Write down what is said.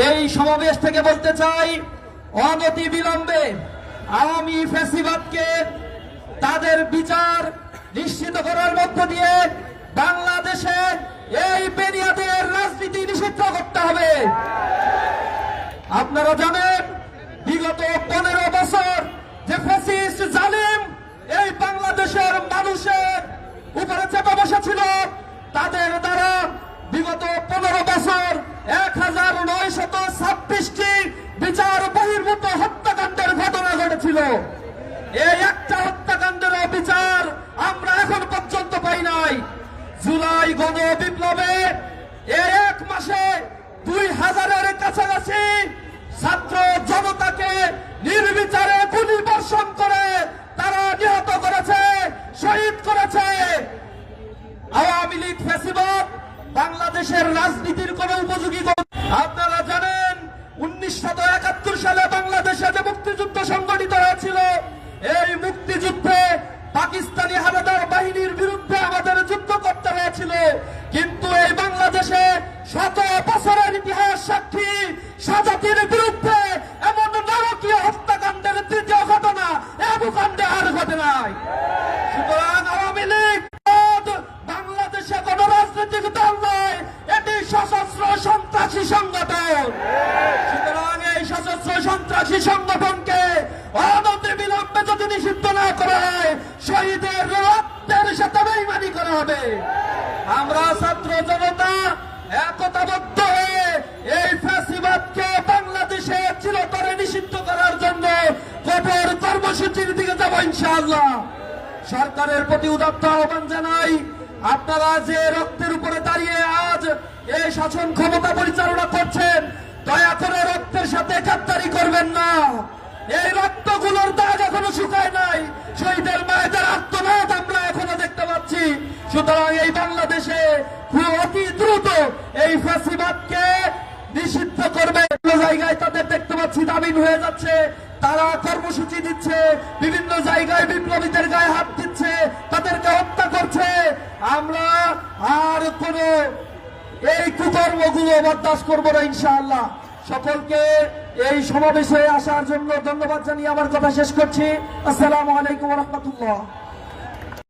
এই সমাবেশ থেকে বলতে চাই, অনতি বিলম্বে আওয়ামী ফ্যাসিবাদকে তাদের বিচার নিশ্চিত করার মধ্য দিয়ে বাংলাদেশে এই বেনিয়াদের রাজনীতি নিষিদ্ধ করতে হবে। আপনারা জানেন, বিগত 15 বছর যে ফ্যাসিস্ট জালিম এই বাংলাদেশের মানুষের উপরে চেপে বসেছিল, তাদের দ্বারা বিগত 15 বছর 1926টি বিচার বহির্ভূত হত্যাকাণ্ডের ঘটনা ঘটেছিল। এই একটা হত্যাকাণ্ডের বিচার আমরা এখন পর্যন্ত পাই নাই। জুলাই গণ বিপ্লবে এক মাসে 2000-এর কাছাকাছি ছাত্র জনতাকে নির্বিচারে গুলি বর্ষণ করে তারা নিহত করেছে, শহীদ করেছে। আওয়ামী লীগ ফ্যাসিবাদ বাংলাদেশের রাজনীতির কোন উপযোগী। আপনারা জানেন, 1971 সালে বাংলাদেশে যে মুক্তিযুদ্ধ সংগঠিত হয়েছিল, এই মুক্তিযুদ্ধে পাকিস্তানি হানাদার বাহিনীর বিরুদ্ধে আমাদের যুদ্ধ করতে হয়েছিল। কিন্তু এই বাংলাদেশে 100 বছরের ইতিহাস সাক্ষী সাজাতির বিরুদ্ধে এমন নারকীয় হত্যাকাণ্ডের তৃতীয় ঘটনা এ ভূখণ্ডে আর ঘটে নাই। সুতরাং আওয়ামী লীগ বাংলাদেশে কোন রাজনৈতিক দল নয়, এটি সশস্ত্র সন্ত্রাসী সংগঠন। সুতরাং এই সশস্ত্র সন্ত্রাসী সংগঠনকে অনতি বিলম্বে যদি নিষিদ্ধ না করা হয়, শহীদের রক্তের সাথে বেইমানি করা হবে। আমরা ছাত্র জনতা একতাবদ্ধ হয়ে এই ফ্যাসিবাদকে বাংলাদেশে চিরতরে নিষিদ্ধ করার জন্য কঠোর কর্মসূচির দিকে যাব ইনশাআল্লাহ। সরকারের প্রতি উদাত্ত আহ্বান জানাই, আপনারা যে রক্তের উপরে দাঁড়িয়ে আজ এই শাসন ক্ষমতা পরিচালনা করছেন, দয়া করে রক্তের সাথে গাদ্দারি করবেন না। এই রক্তগুলোর দাগ এখনো শুকায় নাই, শহীদের মায়েদের আত্মনাদ আমরা এখনো দেখতে পাচ্ছি। সুতরাং এই বাংলাদেশে অতি দ্রুত এই ফ্যাসিবাদকে নিষিদ্ধ করবে। জায়গায় তাদের দেখতে পাচ্ছি দাবিন হয়ে যাচ্ছে, তারা কর্মসূচি দিচ্ছে, বিভিন্ন জায়গায় বিপ্লবীদের গায়ে হাত দিচ্ছে, তাদেরকে হত্যা করছে। আমরা আর কোন এই কুকর্মগুলো বরদাস্ত করবো না ইনশাআল্লাহ। সকলকে এই সমাবেশে আসার জন্য ধন্যবাদ জানিয়ে আমার কথা শেষ করছি। আসসালামু আলাইকুম ওয়া রাহমাতুল্লাহ।